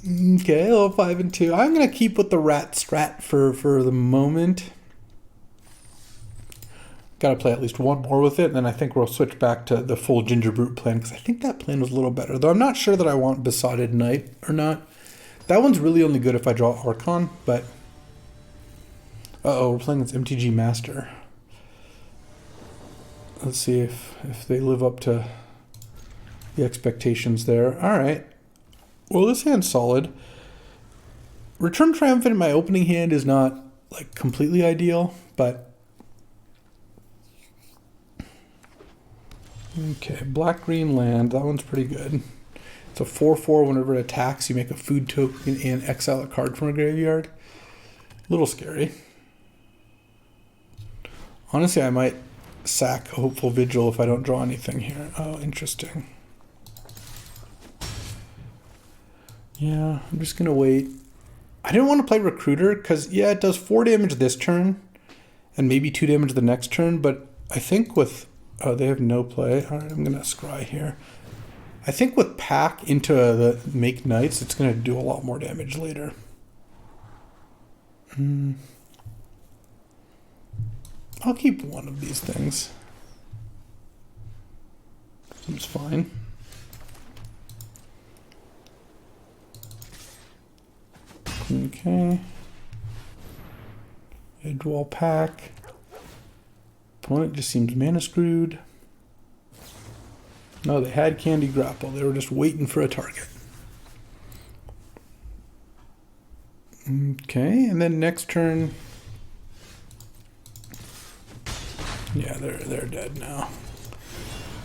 Okay, a little 5 and 2. I'm gonna keep with the rat strat for the moment. Gotta play at least one more with it, and then I think we'll switch back to the full Ginger Brute plan, because I think that plan was a little better. Though I'm not sure that I want Besotted Knight or not. That one's really only good if I draw Archon, but... Uh-oh, we're playing this MTG Master. Let's see if they live up to the expectations there. Alright. Well, this hand's solid. Return Triumphant in my opening hand is not, like, completely ideal, but... Okay, black-green land. That one's pretty good. It's a 4/4. Whenever it attacks, you make a food token and exile a card from a graveyard. A little scary. Honestly, I might sack a Hopeful Vigil if I don't draw anything here. Oh, interesting. Yeah, I'm just going to wait. I didn't want to play Recruiter because, yeah, it does 4 damage this turn and maybe 2 damage the next turn, but I think with... Oh, they have no play. All right, I'm going to scry here. I think with Pack into the Make Knights, it's going to do a lot more damage later. I'll keep one of these things. Seems fine. Okay. Edgewall Pack. Opponent just seems mana screwed. No, they had Candy Grapple. They were just waiting for a target. Okay, and then next turn... Yeah, they're dead now.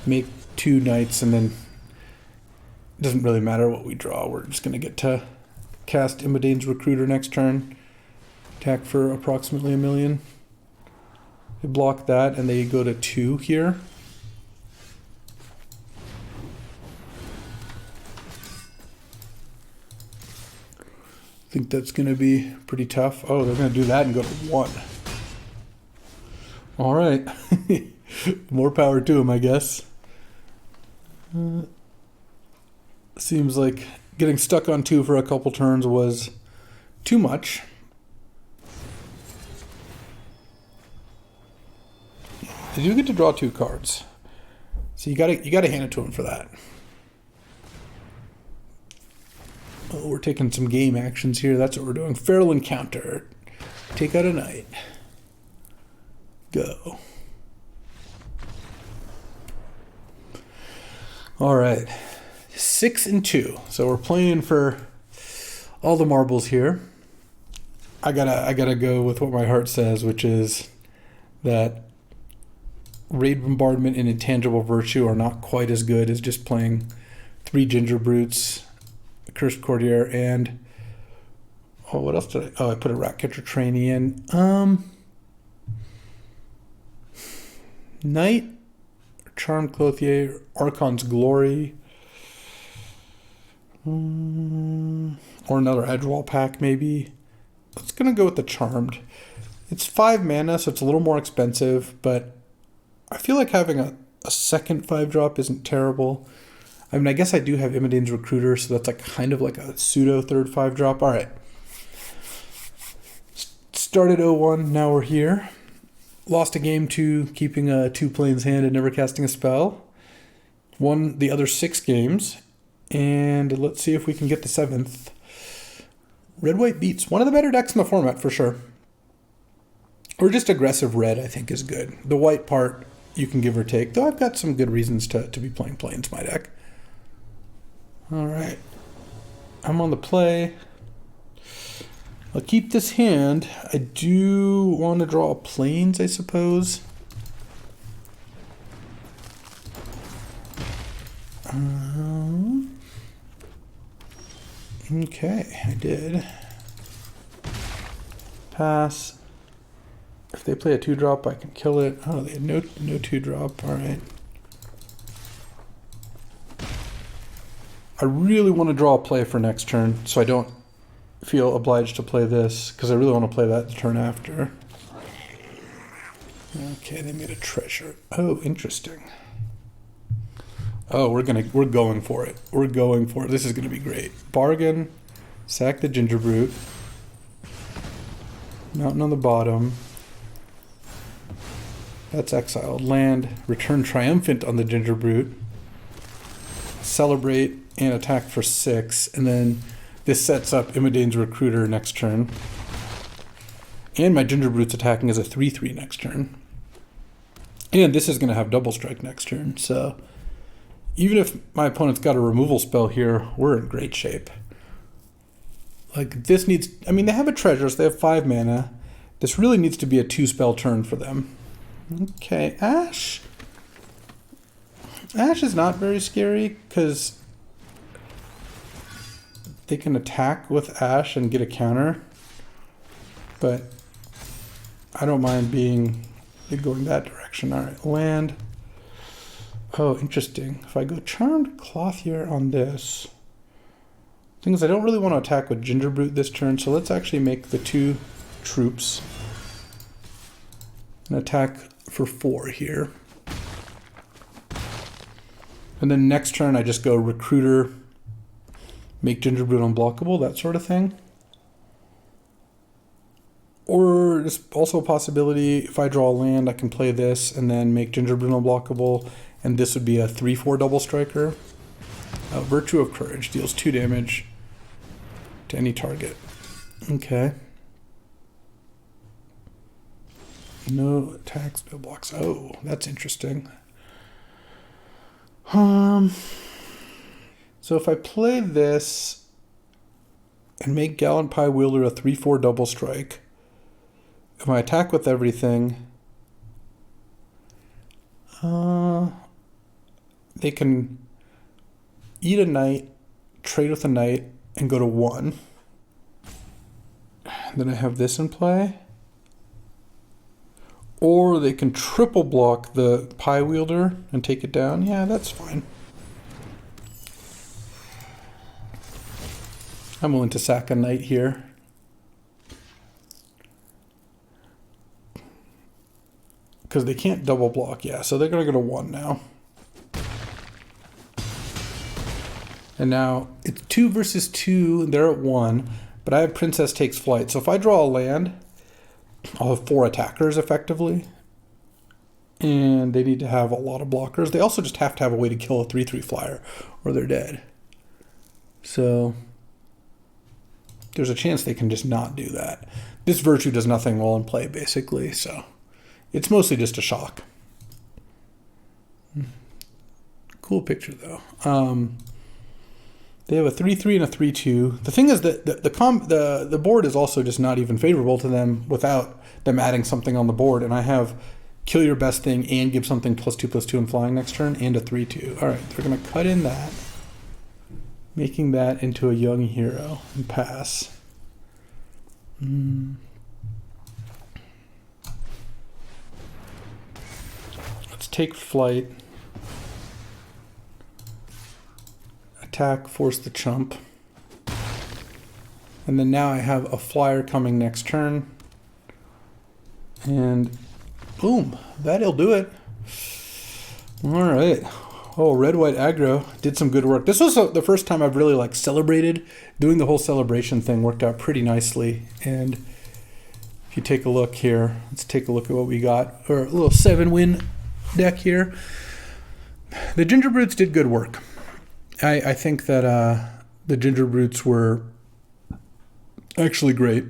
Make 2 knights, and then... It doesn't really matter what we draw. We're just going to get to cast Immodane's Recruiter next turn. Attack for approximately 1 million. They block that, and they go to 2 here. I think that's going to be pretty tough. Oh, they're going to do that and go to 1. All right. More power to them, I guess. Seems like getting stuck on 2 for a couple turns was too much. They do get to draw 2 cards, so you gotta hand it to them for that. Oh, we're taking some game actions here. That's what we're doing. Feral Encounter. Take out a knight. Go. All right, 6 and 2. So we're playing for all the marbles here. I gotta go with what my heart says, which is that Raid Bombardment and Intangible Virtue are not quite as good as just playing 3 Ginger Brutes, a Cursed Courtier, and oh, what else did I? Oh, I put a Ratcatcher Trainee in. Knight, Charmed Clothier, Archon's Glory, or another Edgewall Pack maybe. Let's gonna go with the Charmed. It's 5 mana, so it's a little more expensive, but I feel like having a second 5-drop isn't terrible. I mean, I guess I do have Imidane's Recruiter, so that's like kind of like a pseudo third 5-drop. All right. Started 0-1, now we're here. Lost a game to keeping 2 planes hand and never casting a spell. Won the other 6 games. And let's see if we can get the 7th. Red-white beats. One of the better decks in the format, for sure. Or just aggressive red, I think, is good. The white part, you can give or take. Though I've got some good reasons to be playing planes, my deck. All right. I'm on the play. I'll keep this hand. I do want to draw planes, I suppose. Okay, I did. Pass. If they play a 2-drop, I can kill it. Oh, they had no 2-drop. All right. I really want to draw a play for next turn, so I don't feel obliged to play this, because I really want to play that the turn after. Okay, they made a treasure. Oh, interesting. Oh, we're going for it. We're going for it. This is gonna be great. Bargain, sack the Ginger Brute. Mountain on the bottom. That's exiled. Land, return triumphant on the Ginger Brute. Celebrate and attack for 6, and then this sets up Imidane's Recruiter next turn. And my Ginger Brute's attacking as a 3/3 next turn. And this is going to have double strike next turn, so even if my opponent's got a removal spell here, we're in great shape. Like, this needs... I mean, they have a treasure, so they have 5 mana. This really needs to be a 2-spell turn for them. Okay, Ash. Ash is not very scary, because they can attack with Ash and get a counter. But I don't mind going that direction. All right, land. Oh, interesting. If I go Charmed Clothier on this... Thing is, I don't really want to attack with Ginger Brute this turn, so let's actually make the 2 troops and attack for 4 here. And then next turn I just go Recruiter, make Ginger Brute unblockable, that sort of thing. Or there's also a possibility, if I draw a land, I can play this and then make Ginger Brute unblockable, and this would be a 3/4 double striker. Virtue of Courage deals 2 damage to any target. Okay. No attacks, no blocks. Oh, that's interesting. So if I play this and make Gallant Pie Wielder a 3/4 double strike, if I attack with everything, they can eat a knight, trade with a knight, and go to 1. Then I have this in play. Or they can triple block the Pie Wielder and take it down. Yeah, that's fine. I'm willing to sack a knight here. Because they can't double block, yeah, so they're going to go to 1 now. And now it's 2 versus 2, they're at 1, but I have Princess Takes Flight. So if I draw a land, I'll have 4 attackers effectively. And they need to have a lot of blockers. They also just have to have a way to kill a 3/3 flyer or they're dead. So there's a chance they can just not do that. This Virtue does nothing while in play, basically, so it's mostly just a shock. Cool picture, though. They have a 3/3 and a 3/2. The thing is that the board is also just not even favorable to them without them adding something on the board. And I have kill your best thing and give something +2/+2 and flying next turn and a 3/2. All right, they're going to cut in that, making that into a young hero and pass. Let's take flight. Attack, force the chump. And then now I have a flyer coming next turn. And boom, that'll do it. All right. Oh, red-white aggro did some good work. This was the first time I've really like celebrated. Doing the whole celebration thing worked out pretty nicely. And if you take a look here, let's take a look at what we got. Or a little 7-win deck here. The Ginger Brutes did good work. I think that the Ginger Brutes were actually great.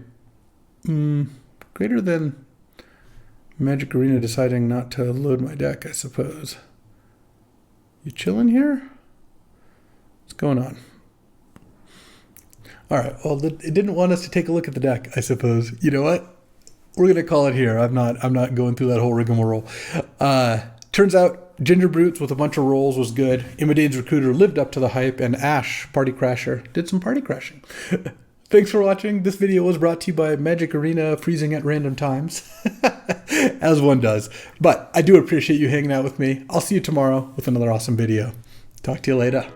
Greater than Magic Arena deciding not to load my deck, I suppose. You chilling here? What's going on? All right. Well, it didn't want us to take a look at the deck, I suppose. You know what? We're gonna call it here. I'm not going through that whole rigmarole. Turns out Ginger Brutes with a bunch of rolls was good. Imidane's Recruiter lived up to the hype, and Ash, Party Crasher, did some party crashing. Thanks for watching. This video was brought to you by Magic Arena freezing at random times, as one does. But I do appreciate you hanging out with me. I'll see you tomorrow with another awesome video. Talk to you later.